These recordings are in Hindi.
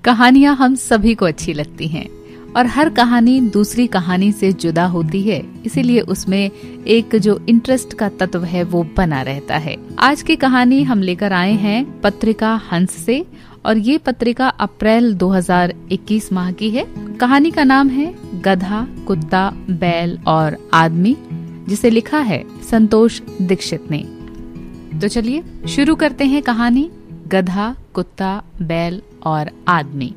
कहानियां हम सभी को अच्छी लगती हैं और हर कहानी दूसरी कहानी से जुदा होती है, इसीलिए उसमें एक जो इंटरेस्ट का तत्व है वो बना रहता है। आज की कहानी हम लेकर आए हैं पत्रिका हंस से और ये पत्रिका अप्रैल 2021 माह की है। कहानी का नाम है गधा, कुत्ता, बैल और आदमी, जिसे लिखा है संतोष दीक्षित ने। तो चलिए शुरू करते हैं कहानी गधा, कुत्ता, बैल और आदमी।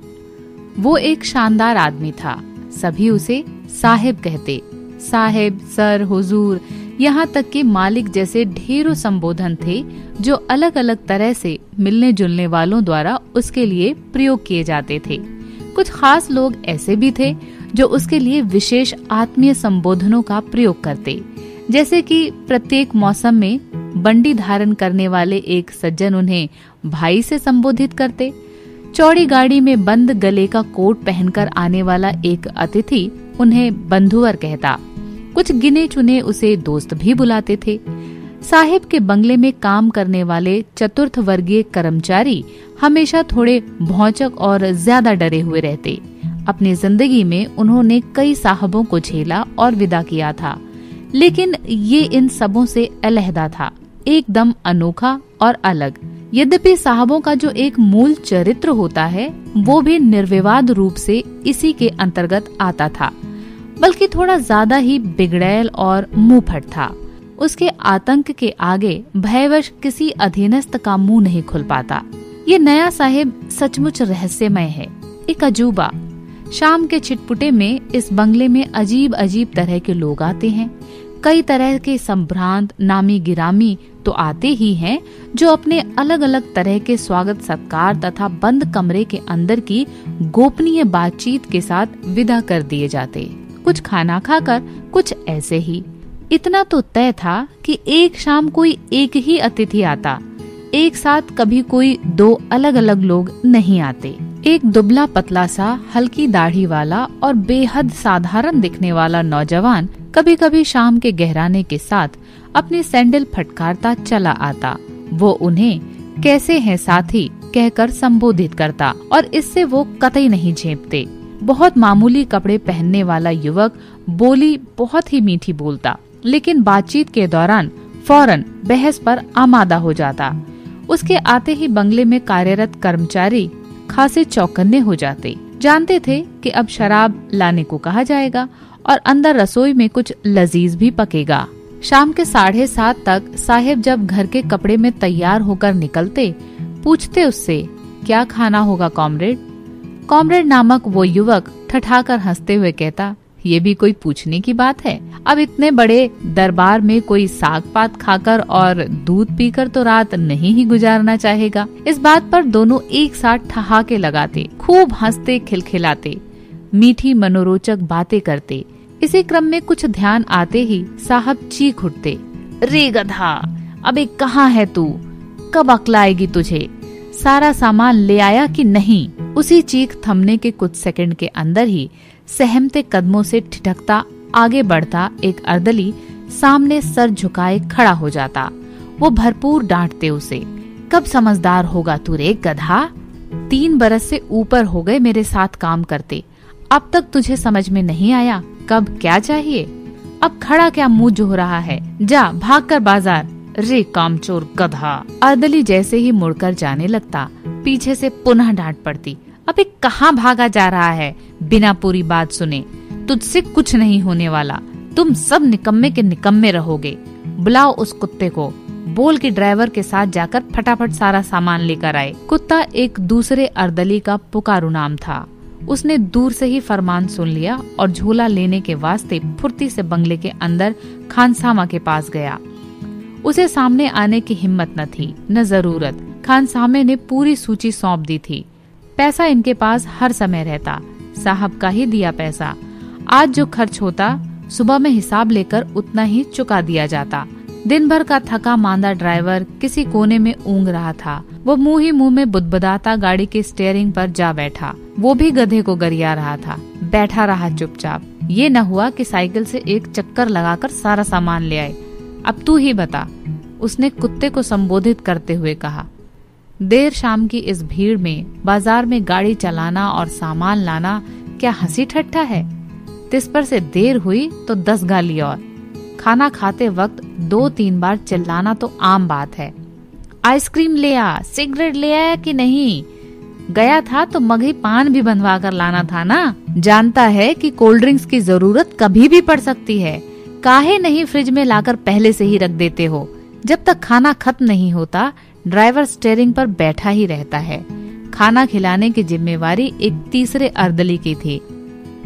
वो एक शानदार आदमी था। सभी उसे साहेब कहते। साहेब, सर, हुजूर, यहाँ तक कि मालिक जैसे ढेरों संबोधन थे जो अलग अलग तरह से मिलने जुलने वालों द्वारा उसके लिए प्रयोग किए जाते थे। कुछ खास लोग ऐसे भी थे जो उसके लिए विशेष आत्मीय संबोधनों का प्रयोग करते, जैसे कि प्रत्येक मौसम में बंडी धारण करने वाले एक सज्जन उन्हें भाई से संबोधित करते। चौड़ी गाड़ी में बंद गले का कोट पहनकर आने वाला एक अतिथि उन्हें बंधुवर कहता। कुछ गिने चुने उसे दोस्त भी बुलाते थे। साहिब के बंगले में काम करने वाले चतुर्थ वर्गीय कर्मचारी हमेशा थोड़े भौचक और ज्यादा डरे हुए रहते। अपनी जिंदगी में उन्होंने कई साहबों को झेला और विदा किया था, लेकिन ये इन सबों से अलहदा था, एकदम अनोखा और अलग। यद्यपि साहबों का जो एक मूल चरित्र होता है वो भी निर्विवाद रूप से इसी के अंतर्गत आता था, बल्कि थोड़ा ज्यादा ही बिगड़ैल और मुंहफट था। उसके आतंक के आगे भयवश किसी अधीनस्थ का मुंह नहीं खुल पाता। ये नया साहिब सचमुच रहस्यमय है, एक अजूबा। शाम के छिटपुटे में इस बंगले में अजीब अजीब तरह के लोग आते हैं। कई तरह के संभ्रांत नामी गिरामी तो आते ही हैं, जो अपने अलग अलग तरह के स्वागत सत्कार तथा बंद कमरे के अंदर की गोपनीय बातचीत के साथ विदा कर दिए जाते। कुछ खाना खाकर, कुछ ऐसे ही। इतना तो तय था कि एक शाम कोई एक ही अतिथि आता, एक साथ कभी कोई दो अलग अलग लोग नहीं आते। एक दुबला पतला सा हल्की दाढ़ी वाला और बेहद साधारण दिखने वाला नौजवान कभी कभी शाम के गहराने के साथ अपनी सैंडल फटकारता चला आता। वो उन्हें कैसे हैं साथी कहकर संबोधित करता और इससे वो कतई नहीं झेपते। बहुत मामूली कपड़े पहनने वाला युवक बोली बहुत ही मीठी बोलता, लेकिन बातचीत के दौरान फौरन बहस पर आमादा हो जाता। उसके आते ही बंगले में कार्यरत कर्मचारी खासे चौकन्ने हो जाते। जानते थे कि अब शराब लाने को कहा जाएगा और अंदर रसोई में कुछ लजीज भी पकेगा। शाम के 7:30 तक साहिब जब घर के कपड़े में तैयार होकर निकलते, पूछते उससे, क्या खाना होगा कॉमरेड? कॉमरेड नामक वो युवक ठठाकर हंसते हुए कहता, ये भी कोई पूछने की बात है? अब इतने बड़े दरबार में कोई साग पात खाकर और दूध पीकर तो रात नहीं ही गुजारना चाहेगा। इस बात पर दोनों एक साथ ठहाके लगाते, खूब हंसते खिलखिलाते, मीठी मनोरोचक बातें करते। इसी क्रम में कुछ ध्यान आते ही साहब चीख उठते, रे गधा, अबे कहाँ है तू? कब अक्ल आएगी तुझे? सारा सामान ले आया कि नहीं? उसी चीख थमने के कुछ सेकंड के अंदर ही सहमते कदमों से ठिठकता आगे बढ़ता एक अर्दली सामने सर झुकाए खड़ा हो जाता। वो भरपूर डांटते उसे, कब समझदार होगा तू रे गधा? 3 बरस से ऊपर हो गए मेरे साथ काम करते, अब तक तुझे समझ में नहीं आया कब क्या चाहिए? अब खड़ा क्या मुंह जो रहा है? जा भाग कर बाजार। रे कामचोर गधा। अर्दली जैसे ही मुड़कर जाने लगता, पीछे से पुनः डांट पड़ती, अबे कहाँ भागा जा रहा है? बिना पूरी बात सुने, तुझसे कुछ नहीं होने वाला, तुम सब निकम्मे के निकम्मे रहोगे। बुलाओ उस कुत्ते को, बोल के ड्राइवर के साथ जाकर फटाफट सारा सामान लेकर आए। कुत्ता एक दूसरे अर्दली का पुकारू नाम था। उसने दूर से ही फरमान सुन लिया और झोला लेने के वास्ते फुर्ती से बंगले के अंदर खानसामा के पास गया। उसे सामने आने की हिम्मत न थी न जरूरत। खानसामे ने पूरी सूची सौंप दी थी। पैसा इनके पास हर समय रहता, साहब का ही दिया पैसा। आज जो खर्च होता, सुबह में हिसाब लेकर उतना ही चुका दिया जाता। दिन भर का थका मांदा ड्राइवर किसी कोने में ऊँग रहा था। वो मुंह ही मुंह में बुदबुदाता गाड़ी के स्टीयरिंग पर जा बैठा। वो भी गधे को गरिया रहा था, बैठा रहा चुपचाप। ये न हुआ कि साइकिल से एक चक्कर लगाकर सारा सामान ले आए। अब तू ही बता, उसने कुत्ते को संबोधित करते हुए कहा। देर शाम की इस भीड़ में बाजार में गाड़ी चलाना और सामान लाना क्या हंसी ठट्ठा है। तिस पर से देर हुई तो 10 गाली और। खाना खाते वक्त 2-3 बार चिल्लाना तो आम बात है। आइसक्रीम ले आ, सिगरेट ले आया कि नहीं? गया था तो मगही पान भी बनवा कर लाना था ना। जानता है कि कोल्ड ड्रिंक्स की जरूरत कभी भी पड़ सकती है, काहे नहीं फ्रिज में लाकर पहले से ही रख देते हो। जब तक खाना खत्म नहीं होता ड्राइवर स्टीयरिंग पर बैठा ही रहता है। खाना खिलाने की जिम्मेवारी एक तीसरे अर्दली की थी।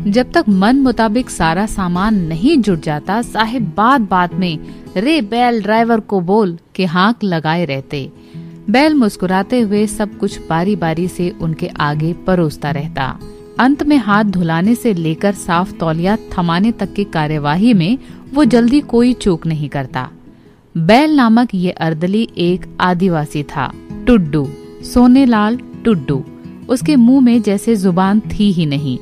जब तक मन मुताबिक सारा सामान नहीं जुट जाता साहिब बात बात में रे बैल ड्राइवर को बोल के हाँक लगाए रहते। बैल मुस्कुराते हुए सब कुछ बारी बारी से उनके आगे परोसता रहता। अंत में हाथ धुलाने से लेकर साफ तौलिया थमाने तक की कार्यवाही में वो जल्दी कोई चूक नहीं करता। बैल नामक ये अर्दली एक आदिवासी था, टुड्डू, सोनेलाल टुड्डू। उसके मुंह में जैसे जुबान थी ही नहीं,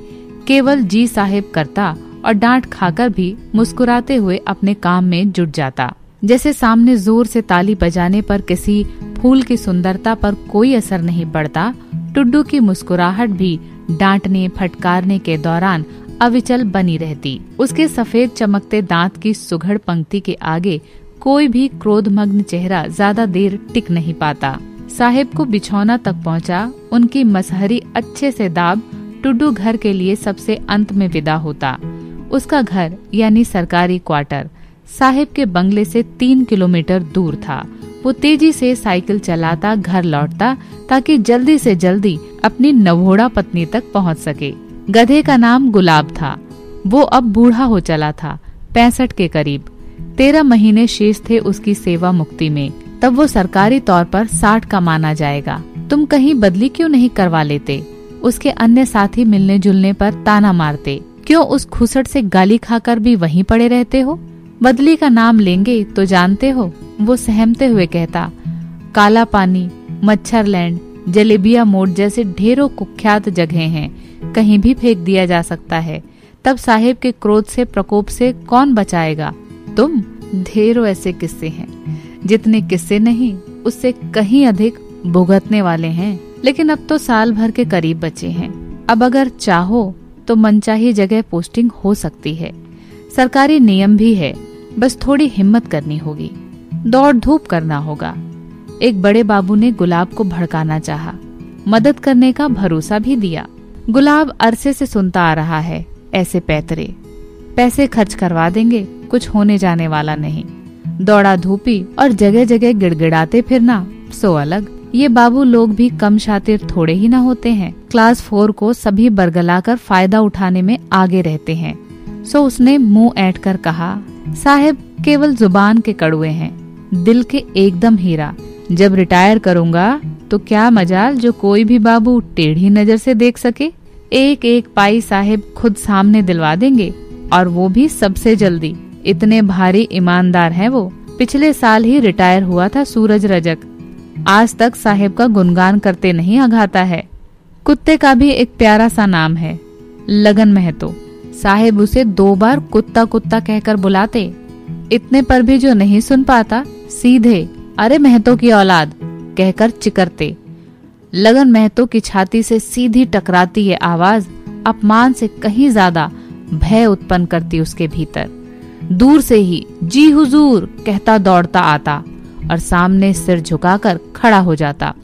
केवल जी साहिब करता और डांट खाकर भी मुस्कुराते हुए अपने काम में जुट जाता। जैसे सामने जोर से ताली बजाने पर किसी फूल की सुंदरता पर कोई असर नहीं पड़ता, टुड्डू की मुस्कुराहट भी डांटने फटकारने के दौरान अविचल बनी रहती। उसके सफेद चमकते दांत की सुघड़ पंक्ति के आगे कोई भी क्रोधमग्न चेहरा ज्यादा देर टिक नहीं पाता। साहिब को बिछौना तक पहुंचा, उनकी मसहरी अच्छे से दाब टुड्डू घर के लिए सबसे अंत में विदा होता। उसका घर यानी सरकारी क्वार्टर साहिब के बंगले से 3 किलोमीटर दूर था। वो तेजी से साइकिल चलाता घर लौटता ताकि जल्दी से जल्दी अपनी नवोड़ा पत्नी तक पहुंच सके। गधे का नाम गुलाब था। वो अब बूढ़ा हो चला था, 65 के करीब। 13 महीने शेष थे उसकी सेवा मुक्ति में, तब वो सरकारी तौर पर 60 का माना जाएगा। तुम कहीं बदली क्यों नहीं करवा लेते? उसके अन्य साथी मिलने जुलने पर ताना मारते। क्यों उस खुसट से गाली खाकर भी वहीं पड़े रहते हो? बदली का नाम लेंगे तो जानते हो, वो सहमते हुए कहता, काला पानी, मच्छरलैंड, जलेबिया मोड़ जैसे ढेरों कुख्यात जगह हैं, कहीं भी फेंक दिया जा सकता है। तब साहिब के क्रोध से प्रकोप से कौन बचाएगा? तुम। ढेरों ऐसे किस्से हैं, जितने किस्से नहीं उससे कहीं अधिक भुगतने वाले हैं। लेकिन अब तो साल भर के करीब बचे हैं। अब अगर चाहो तो मनचाही जगह पोस्टिंग हो सकती है। सरकारी नियम भी है, बस थोड़ी हिम्मत करनी होगी, दौड़ धूप करना होगा। एक बड़े बाबू ने गुलाब को भड़काना चाहा, मदद करने का भरोसा भी दिया। गुलाब अरसे से सुनता आ रहा है ऐसे पैतरे, पैसे खर्च करवा देंगे, कुछ होने जाने वाला नहीं। दौड़ा धूपी और जगह जगह गिड़गिड़ाते फिरना सो अलग। ये बाबू लोग भी कम शातिर थोड़े ही ना होते हैं। क्लास 4 को सभी बरगलाकर फायदा उठाने में आगे रहते हैं। सो उसने मुंह ऐंठ कर कहा, साहिब केवल जुबान के कड़वे हैं, दिल के एकदम हीरा। जब रिटायर करूंगा तो क्या मजाल जो कोई भी बाबू टेढ़ी नजर से देख सके। एक एक पाई साहिब खुद सामने दिलवा देंगे, और वो भी सबसे जल्दी। इतने भारी ईमानदार हैं वो। पिछले साल ही रिटायर हुआ था सूरज रजक। आज तक साहिब का गुणगान करते नहीं अघाता है। कुत्ते का भी एक प्यारा सा नाम है, लगन महतो। साहिब उसे 2 बार कुत्ता कुत्ता कहकर बुलाते। इतने पर भी जो नहीं सुन पाता, सीधे अरे महतो की औलाद कहकर चिकरते। लगन महतो की छाती से सीधी टकराती ये आवाज अपमान से कहीं ज्यादा भय उत्पन्न करती उसके भीतर। दूर से ही जी हुजूर कहता दौड़ता आता और सामने सिर झुकाकर खड़ा हो जाता।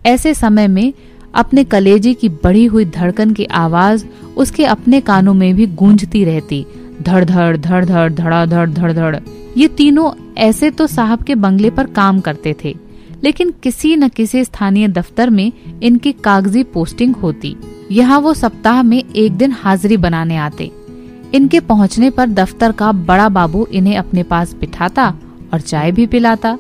ऐसे समय में अपने कलेजे की बढ़ी हुई धड़कन की आवाज उसके अपने कानों में भी गूंजती रहती, धड़ धड़ धड़ धड़ धड़ा धड़ धड़ धड़। ये तीनों ऐसे तो साहब के बंगले पर काम करते थे, लेकिन किसी न किसी स्थानीय दफ्तर में इनकी कागजी पोस्टिंग होती। यहाँ वो सप्ताह में 1 दिन हाजिरी बनाने आते। इनके पहुँचने पर दफ्तर का बड़ा बाबू इन्हें अपने पास बिठाता और चाय भी पिलाता।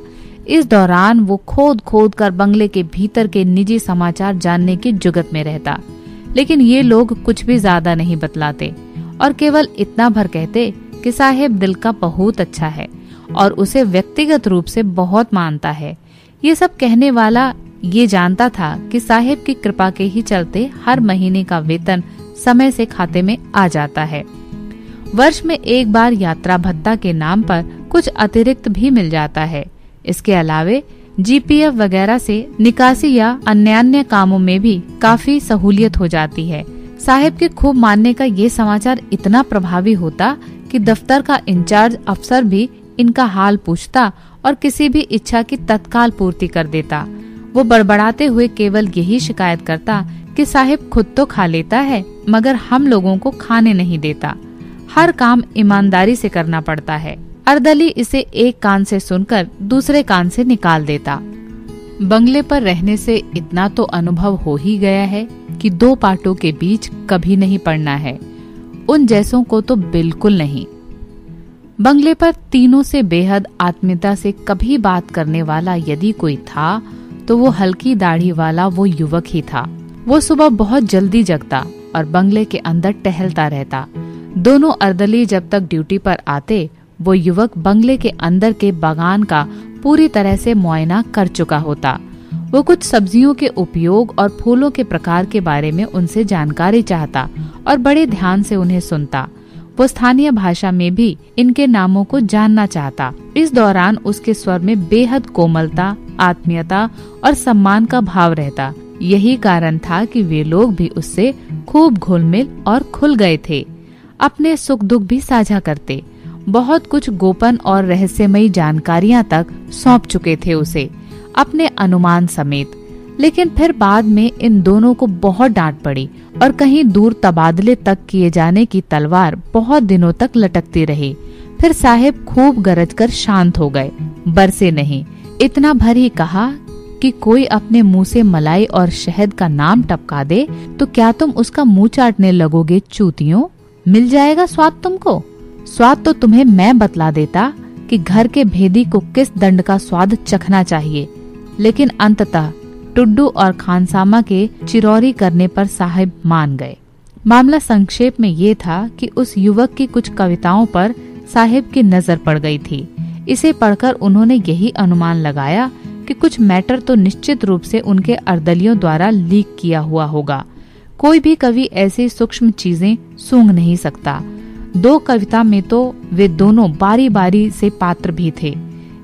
इस दौरान वो खोद खोद कर बंगले के भीतर के निजी समाचार जानने की जुगत में रहता, लेकिन ये लोग कुछ भी ज्यादा नहीं बतलाते और केवल इतना भर कहते कि साहिब दिल का बहुत अच्छा है और उसे व्यक्तिगत रूप से बहुत मानता है। ये सब कहने वाला ये जानता था कि साहिब की कृपा के ही चलते हर महीने का वेतन समय से खाते में आ जाता है। वर्ष में 1 बार यात्रा भत्ता के नाम पर कुछ अतिरिक्त भी मिल जाता है। इसके अलावे जीपीएफ वगैरह से निकासी या अन्य कामों में भी काफी सहूलियत हो जाती है। साहिब के खूब मानने का ये समाचार इतना प्रभावी होता कि दफ्तर का इंचार्ज अफसर भी इनका हाल पूछता और किसी भी इच्छा की तत्काल पूर्ति कर देता। वो बड़बड़ाते हुए केवल यही शिकायत करता कि साहिब खुद तो खा लेता है मगर हम लोगों को खाने नहीं देता। हर काम ईमानदारी से करना पड़ता है। अर्दली इसे एक कान से सुनकर दूसरे कान से निकाल देता। बंगले पर रहने से इतना तो अनुभव हो ही गया है कि दो पाटों के बीच कभी नहीं पड़ना है, उन जैसों को तो बिल्कुल नहीं। बंगले पर तीनों से बेहद आत्मीयता से कभी बात करने वाला यदि कोई था तो वो हल्की दाढ़ी वाला वो युवक ही था। वो सुबह बहुत जल्दी जगता और बंगले के अंदर टहलता रहता। दोनों अर्दली जब तक ड्यूटी पर आते, वो युवक बंगले के अंदर के बागान का पूरी तरह से मुआयना कर चुका होता। वो कुछ सब्जियों के उपयोग और फूलों के प्रकार के बारे में उनसे जानकारी चाहता और बड़े ध्यान से उन्हें सुनता। वो स्थानीय भाषा में भी इनके नामों को जानना चाहता। इस दौरान उसके स्वर में बेहद कोमलता, आत्मीयता और सम्मान का भाव रहता। यही कारण था कि वे लोग भी उससे खूब घुल-मिल और खुल गए थे। अपने सुख दुख भी साझा करते। बहुत कुछ गोपन और रहस्यमयी जानकारियां तक सौंप चुके थे उसे, अपने अनुमान समेत। लेकिन फिर बाद में इन दोनों को बहुत डांट पड़ी और कहीं दूर तबादले तक किए जाने की तलवार बहुत दिनों तक लटकती रही। फिर साहिब खूब गरज कर शांत हो गए, बरसे नहीं। इतना भर ही कहा कि कोई अपने मुंह से मलाई और शहद का नाम टपका दे तो क्या तुम उसका मुंह चाटने लगोगे चूतियों? मिल जाएगा स्वाद तुमको। स्वाद तो तुम्हें मैं बतला देता कि घर के भेदी को किस दंड का स्वाद चखना चाहिए। लेकिन अंततः टुड्डू और खानसामा के चिरौरी करने पर साहिब मान गए। मामला संक्षेप में ये था कि उस युवक की कुछ कविताओं पर साहिब की नजर पड़ गई थी। इसे पढ़कर उन्होंने यही अनुमान लगाया कि कुछ मैटर तो निश्चित रूप से उनके अर्दलियों द्वारा लीक किया हुआ होगा। कोई भी कवि ऐसी सूक्ष्म चीजें सूंघ नहीं सकता। दो कविता में तो वे दोनों बारी बारी से पात्र भी थे।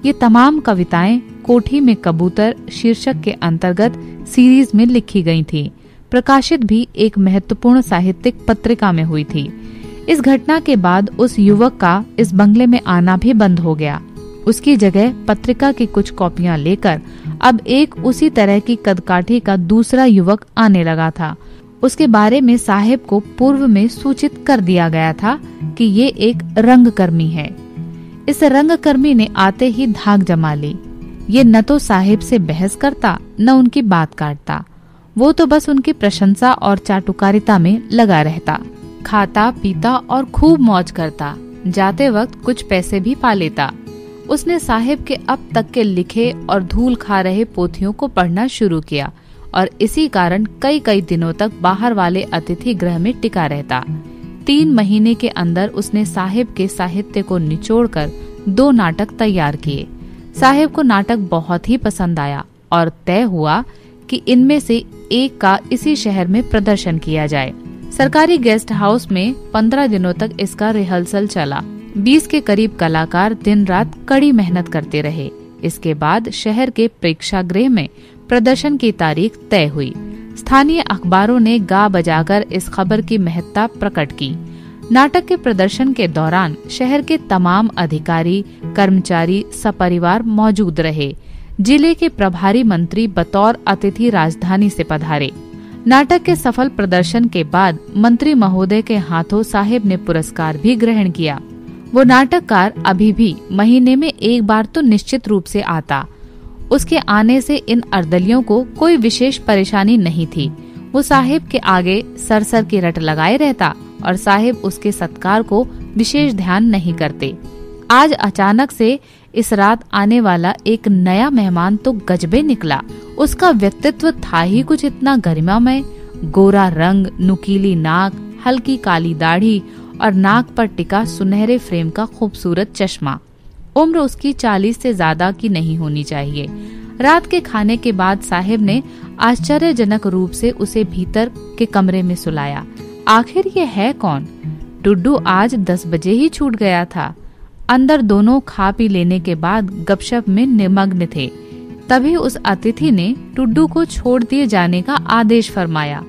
ये तमाम कविताएं कोठी में कबूतर शीर्षक के अंतर्गत सीरीज में लिखी गई थी। प्रकाशित भी एक महत्वपूर्ण साहित्यिक पत्रिका में हुई थी। इस घटना के बाद उस युवक का इस बंगले में आना भी बंद हो गया। उसकी जगह पत्रिका की कुछ कॉपियां लेकर अब एक उसी तरह की कदकाठी का दूसरा युवक आने लगा था। उसके बारे में साहिब को पूर्व में सूचित कर दिया गया था कि ये एक रंगकर्मी है। इस रंगकर्मी ने आते ही धाक जमा ली। ये न तो साहिब से बहस करता न उनकी बात काटता। वो तो बस उनकी प्रशंसा और चाटुकारिता में लगा रहता। खाता पीता और खूब मौज करता। जाते वक्त कुछ पैसे भी पा लेता। उसने साहिब के अब तक के लिखे और धूल खा रहे पोथियों को पढ़ना शुरू किया और इसी कारण कई दिनों तक बाहर वाले अतिथि गृह में टिका रहता। 3 महीने के अंदर उसने साहिब के साहित्य को निचोड़कर 2 नाटक तैयार किए। साहिब को नाटक बहुत ही पसंद आया और तय हुआ कि इनमें से एक का इसी शहर में प्रदर्शन किया जाए। सरकारी गेस्ट हाउस में 15 दिनों तक इसका रिहर्सल चला। 20 के करीब कलाकार दिन रात कड़ी मेहनत करते रहे। इसके बाद शहर के प्रेक्षागृह में प्रदर्शन की तारीख तय हुई। स्थानीय अखबारों ने गा बजाकर इस खबर की महत्ता प्रकट की। नाटक के प्रदर्शन के दौरान शहर के तमाम अधिकारी, कर्मचारी सपरिवार मौजूद रहे। जिले के प्रभारी मंत्री बतौर अतिथि राजधानी से पधारे। नाटक के सफल प्रदर्शन के बाद मंत्री महोदय के हाथों साहिब ने पुरस्कार भी ग्रहण किया। वो नाटककार अभी भी महीने में एक बार तो निश्चित रूप से आता। उसके आने से इन अर्दलियों को कोई विशेष परेशानी नहीं थी। वो साहिब के आगे सरसर की रट लगाए रहता और साहिब उसके सत्कार को विशेष ध्यान नहीं करते। आज अचानक से इस रात आने वाला एक नया मेहमान तो गजबे निकला। उसका व्यक्तित्व था ही कुछ इतना गरिमामय। गोरा रंग, नुकीली नाक, हल्की काली दाढ़ी और नाक पर टिका सुनहरे फ्रेम का खूबसूरत चश्मा। उम्र उसकी 40 से ज्यादा की नहीं होनी चाहिए। रात के खाने के बाद साहिब ने आश्चर्यजनक रूप से उसे भीतर के कमरे में सुलाया। आखिर ये है कौन? टुड्डू आज 10 बजे ही छूट गया था। अंदर दोनों खा पी लेने के बाद गपशप में निमग्न थे। तभी उस अतिथि ने टुड्डू को छोड़ दिए जाने का आदेश फरमाया।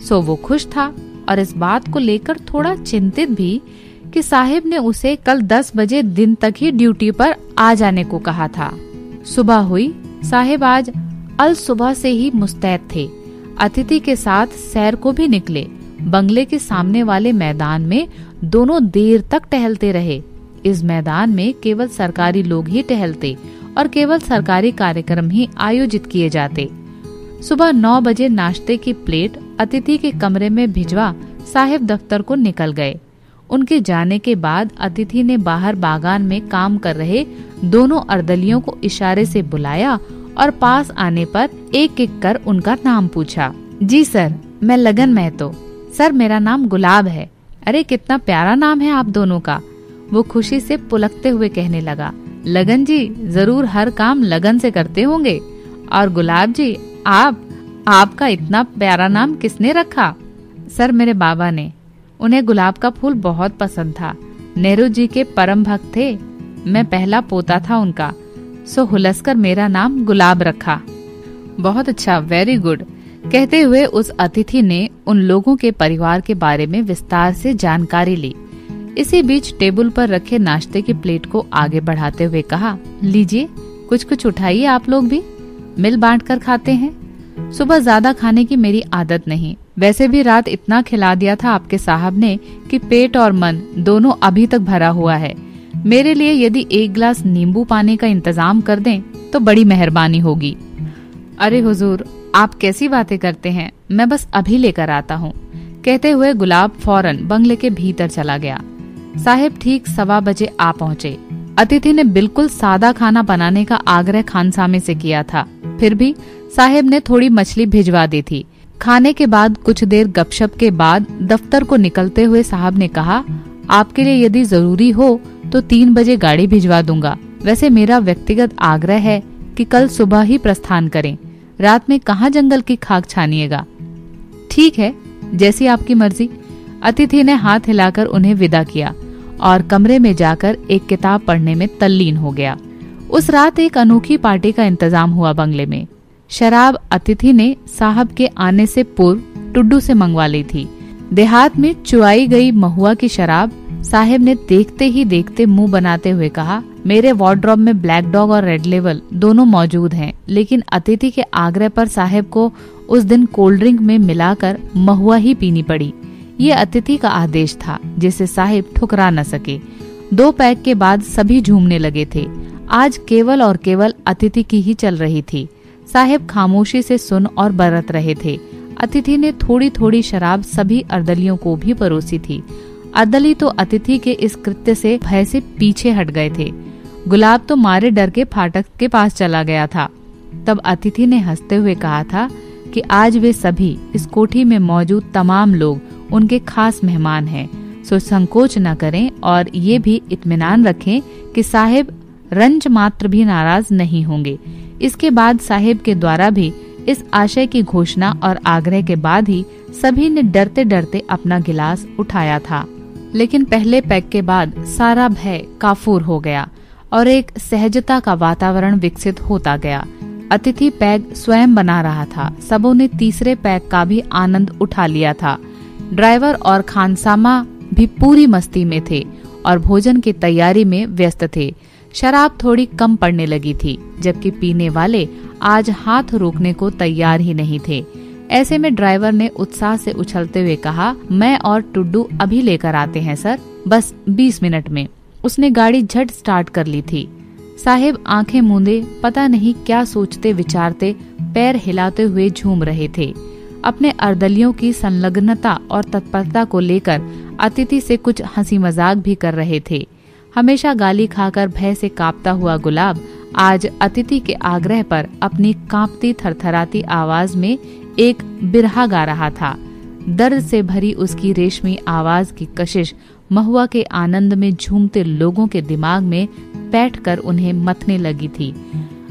सो वो खुश था और इस बात को लेकर थोड़ा चिंतित भी कि साहिब ने उसे कल 10 बजे दिन तक ही ड्यूटी पर आ जाने को कहा था। सुबह हुई। साहिब आज अल सुबह से ही मुस्तैद थे। अतिथि के साथ सैर को भी निकले। बंगले के सामने वाले मैदान में दोनों देर तक टहलते रहे। इस मैदान में केवल सरकारी लोग ही टहलते और केवल सरकारी कार्यक्रम ही आयोजित किए जाते। सुबह 9 बजे नाश्ते की प्लेट अतिथि के कमरे में भिजवा साहिब दफ्तर को निकल गए। उनके जाने के बाद अतिथि ने बाहर बागान में काम कर रहे दोनों अर्दलियों को इशारे से बुलाया और पास आने पर एक एक कर उनका नाम पूछा। जी सर, मैं लगन महतो। सर, मेरा नाम गुलाब है। अरे कितना प्यारा नाम है आप दोनों का। वो खुशी से पुलकते हुए कहने लगा। लगन जी जरूर हर काम लगन से करते होंगे। और गुलाब जी, आपका इतना प्यारा नाम किसने रखा? सर, मेरे बाबा ने। उन्हें गुलाब का फूल बहुत पसंद था। नेहरू जी के परम भक्त थे। मैं पहला पोता था उनका, सो हुलसकर मेरा नाम गुलाब रखा। बहुत अच्छा, वेरी गुड। कहते हुए उस अतिथि ने उन लोगों के परिवार के बारे में विस्तार से जानकारी ली। इसी बीच टेबल पर रखे नाश्ते की प्लेट को आगे बढ़ाते हुए कहा, लीजिए कुछ कुछ उठाइए, आप लोग भी मिल बांट कर खाते हैं। सुबह ज्यादा खाने की मेरी आदत नहीं, वैसे भी रात इतना खिला दिया था आपके साहब ने कि पेट और मन दोनों अभी तक भरा हुआ है। मेरे लिए यदि 1 गिलास नींबू पानी का इंतजाम कर दें तो बड़ी मेहरबानी होगी। अरे हुजूर, आप कैसी बातें करते हैं, मैं बस अभी लेकर आता हूँ। कहते हुए गुलाब फौरन बंगले के भीतर चला गया। साहिब ठीक 1:15 बजे आ पहुँचे। अतिथि ने बिल्कुल सादा खाना बनाने का आग्रह खानसामे से किया था, फिर भी साहिब ने थोड़ी मछली भिजवा दी थी। खाने के बाद कुछ देर गपशप के बाद दफ्तर को निकलते हुए साहब ने कहा, आपके लिए यदि जरूरी हो तो 3 बजे गाड़ी भिजवा दूंगा। वैसे मेरा व्यक्तिगत आग्रह है कि कल सुबह ही प्रस्थान करें। रात में कहाँ जंगल की खाक छानिएगा। ठीक है, जैसी आपकी मर्जी। अतिथि ने हाथ हिलाकर उन्हें विदा किया और कमरे में जाकर एक किताब पढ़ने में तल्लीन हो गया। उस रात एक अनोखी पार्टी का इंतजाम हुआ बंगले में। शराब अतिथि ने साहब के आने से पूर्व टुड्डू से मंगवा ली थी। देहात में चुराई गई महुआ की शराब साहिब ने देखते ही देखते मुंह बनाते हुए कहा, मेरे वार्डरोब में ब्लैक डॉग और रेड लेवल दोनों मौजूद हैं, लेकिन अतिथि के आग्रह पर साहिब को उस दिन कोल्ड ड्रिंक में मिलाकर महुआ ही पीनी पड़ी। ये अतिथि का आदेश था जिसे साहिब ठुकरा न सके। 2 पैक के बाद सभी झूमने लगे थे। आज केवल और केवल अतिथि की ही चल रही थी। साहिब खामोशी से सुन और बरत रहे थे। अतिथि ने थोड़ी थोड़ी शराब सभी अर्दलियों को भी परोसी थी। अर्दली तो अतिथि के इस कृत्य से भय से पीछे हट गए थे। गुलाब तो मारे डर के फाटक के पास चला गया था। तब अतिथि ने हंसते हुए कहा था कि आज वे सभी इस कोठी में मौजूद तमाम लोग उनके खास मेहमान हैं, सो संकोच न करें और ये भी इत्मीनान रखें कि साहिब रंज मात्र भी नाराज नहीं होंगे। इसके बाद साहिब के द्वारा भी इस आशय की घोषणा और आग्रह के बाद ही सभी ने डरते डरते अपना गिलास उठाया था। लेकिन पहले पैक के बाद सारा भय काफूर हो गया और एक सहजता का वातावरण विकसित होता गया। अतिथि पैक स्वयं बना रहा था। सबों ने तीसरे पैक का भी आनंद उठा लिया था। ड्राइवर और खानसामा भी पूरी मस्ती में थे और भोजन की तैयारी में व्यस्त थे। शराब थोड़ी कम पड़ने लगी थी, जबकि पीने वाले आज हाथ रोकने को तैयार ही नहीं थे। ऐसे में ड्राइवर ने उत्साह से उछलते हुए कहा, मैं और टुड्डू अभी लेकर आते हैं सर, बस 20 मिनट में। उसने गाड़ी झट स्टार्ट कर ली थी। साहिब आंखें मूंदे पता नहीं क्या सोचते विचारते पैर हिलाते हुए झूम रहे थे। अपने अर्दलियों की संलग्नता और तत्परता को लेकर अतिथि से कुछ हंसी मजाक भी कर रहे थे। हमेशा गाली खाकर भय से कांपता हुआ गुलाब आज अतिथि के आग्रह पर अपनी कांपती थरथराती आवाज में एक बिरहा गा रहा था। दर्द से भरी उसकी रेशमी आवाज की कशिश महुआ के आनंद में झूमते लोगों के दिमाग में बैठकर उन्हें मथने लगी थी।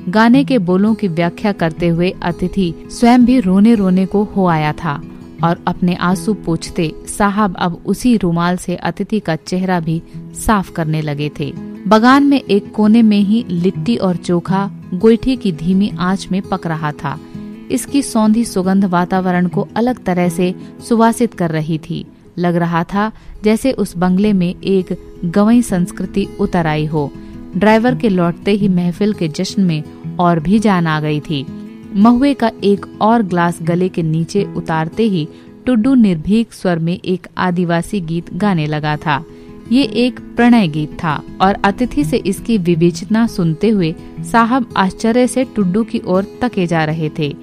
गाने के बोलों की व्याख्या करते हुए अतिथि स्वयं भी रोने रोने को हो आया था और अपने आंसू पोंछते साहब अब उसी रुमाल से अतिथि का चेहरा भी साफ करने लगे थे। बगान में एक कोने में ही लिट्टी और चोखा गोईठी की धीमी आंच में पक रहा था। इसकी सौंधी सुगंध वातावरण को अलग तरह से सुवासित कर रही थी। लग रहा था जैसे उस बंगले में एक गवई संस्कृति उतर आई हो। ड्राइवर के लौटते ही महफिल के जश्न में और भी जान आ गई थी। महुए का एक और ग्लास गले के नीचे उतारते ही टुड्डू निर्भीक स्वर में एक आदिवासी गीत गाने लगा था। ये एक प्रणय गीत था और अतिथि से इसकी विवेचना सुनते हुए साहब आश्चर्य से टुड्डू की ओर तके जा रहे थे।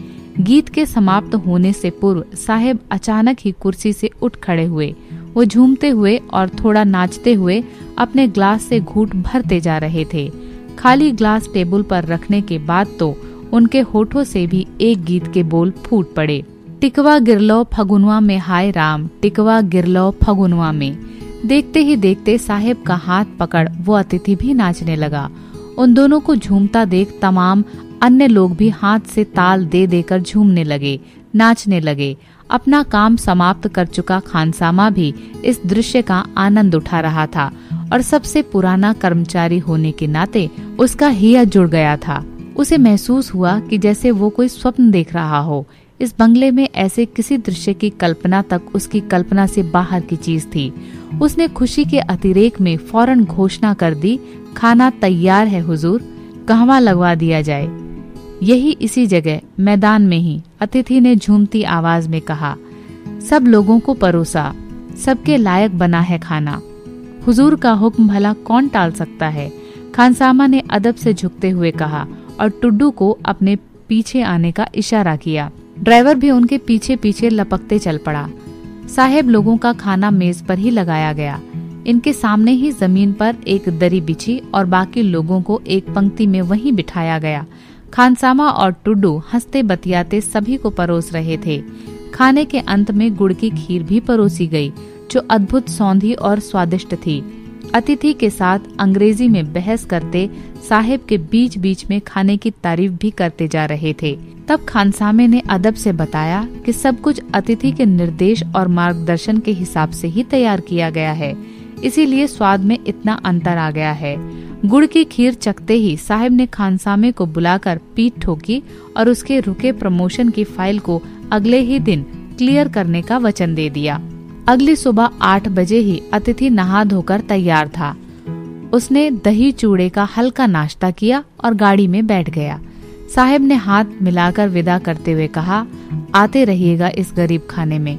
गीत के समाप्त होने से पूर्व साहब अचानक ही कुर्सी से उठ खड़े हुए। वो झूमते हुए और थोड़ा नाचते हुए अपने ग्लास से घूंट भरते जा रहे थे। खाली ग्लास टेबल पर रखने के बाद तो उनके होठों से भी एक गीत के बोल फूट पड़े। टिकवा गिरलो फगुनवा में हाय राम, टिकवा गिरलो फगुनवा में। देखते ही देखते साहेब का हाथ पकड़ वो अतिथि भी नाचने लगा। उन दोनों को झूमता देख तमाम अन्य लोग भी हाथ से ताल दे देकर झूमने लगे, नाचने लगे। अपना काम समाप्त कर चुका खानसामा भी इस दृश्य का आनंद उठा रहा था और सबसे पुराना कर्मचारी होने के नाते उसका हिया जुड़ गया था। उसे महसूस हुआ कि जैसे वो कोई स्वप्न देख रहा हो। इस बंगले में ऐसे किसी दृश्य की कल्पना तक उसकी कल्पना से बाहर की चीज थी। उसने खुशी के अतिरेक में फौरन घोषणा कर दी, खाना तैयार है हुजूर, कहवा लगवा दिया जाए। यही इसी जगह मैदान में ही अतिथि ने झूमती आवाज में कहा, सब लोगों को परोसा, सबके लायक बना है खाना। हुजूर का हुक्म भला कौन टाल सकता है। खानसामा ने अदब से झुकते हुए कहा और टुड्डू को अपने पीछे आने का इशारा किया। ड्राइवर भी उनके पीछे पीछे लपकते चल पड़ा। साहेब लोगों का खाना मेज पर ही लगाया गया। इनके सामने ही जमीन पर एक दरी बिछी और बाकी लोगों को एक पंक्ति में वहीं बिठाया गया। खानसामा और टुड्डू हंसते बतियाते सभी को परोस रहे थे। खाने के अंत में गुड़ की खीर भी परोसी गई, जो अद्भुत सौंधी और स्वादिष्ट थी। अतिथि के साथ अंग्रेजी में बहस करते साहेब के बीच बीच में खाने की तारीफ भी करते जा रहे थे। तब खानसामे ने अदब से बताया कि सब कुछ अतिथि के निर्देश और मार्गदर्शन के हिसाब से ही तैयार किया गया है, इसीलिए स्वाद में इतना अंतर आ गया है। गुड़ की खीर चखते ही साहब ने खानसामे को बुलाकर पीठ ठोकी और उसके रुके प्रमोशन की फाइल को अगले ही दिन क्लियर करने का वचन दे दिया। अगली सुबह 8 बजे ही अतिथि नहा धोकर तैयार था। उसने दही चूड़े का हल्का नाश्ता किया और गाड़ी में बैठ गया। साहब ने हाथ मिलाकर विदा करते हुए कहा, आते रहिएगा इस गरीब खाने में।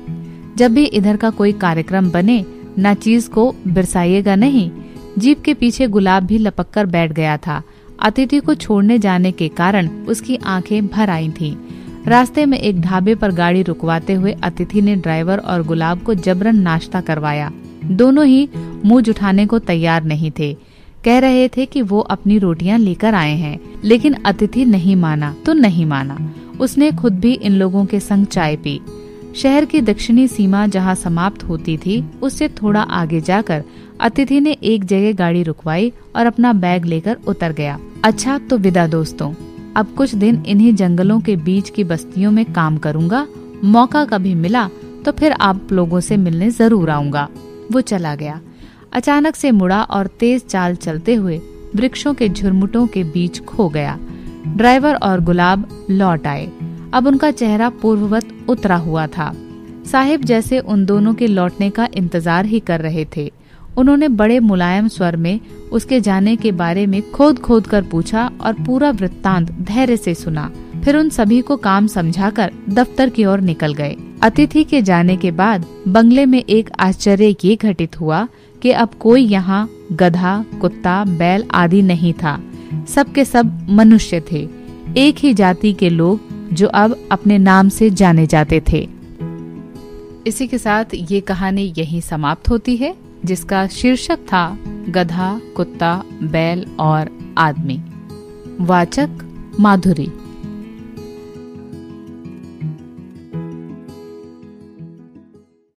जब भी इधर का कोई कार्यक्रम बने ना चीज को बिरसाइएगा नहीं। जीप के पीछे गुलाब भी लपक कर बैठ गया था। अतिथि को छोड़ने जाने के कारण उसकी आंखें भर आई थीं। रास्ते में एक ढाबे पर गाड़ी रुकवाते हुए अतिथि ने ड्राइवर और गुलाब को जबरन नाश्ता करवाया। दोनों ही मुंह जुठाने को तैयार नहीं थे। कह रहे थे कि वो अपनी रोटियां लेकर आए हैं, लेकिन अतिथि नहीं माना तो नहीं माना। उसने खुद भी इन लोगों के संग चाय पी। शहर की दक्षिणी सीमा जहां समाप्त होती थी, उससे थोड़ा आगे जाकर अतिथि ने एक जगह गाड़ी रुकवाई और अपना बैग लेकर उतर गया। अच्छा तो विदा दोस्तों, अब कुछ दिन इन्हीं जंगलों के बीच की बस्तियों में काम करूंगा। मौका कभी मिला तो फिर आप लोगों से मिलने जरूर आऊंगा। वो चला गया। अचानक से मुड़ा और तेज चाल चलते हुए वृक्षों के झुरमुटों के बीच खो गया। ड्राइवर और गुलाब लौट आए। अब उनका चेहरा पूर्ववत उतरा हुआ था। साहिब जैसे उन दोनों के लौटने का इंतजार ही कर रहे थे। उन्होंने बड़े मुलायम स्वर में उसके जाने के बारे में खोद खोद कर पूछा और पूरा वृत्तांत धैर्य से सुना। फिर उन सभी को काम समझाकर दफ्तर की ओर निकल गए। अतिथि के जाने के बाद बंगले में एक आश्चर्य ये घटित हुआ कि अब कोई यहाँ गधा, कुत्ता, बैल आदि नहीं था। सब के सब मनुष्य थे, एक ही जाति के लोग जो अब अपने नाम से जाने जाते थे। इसी के साथ ये कहानी यहीं समाप्त होती है, जिसका शीर्षक था गधा, कुत्ता, बैल और आदमी। वाचक माधुरी।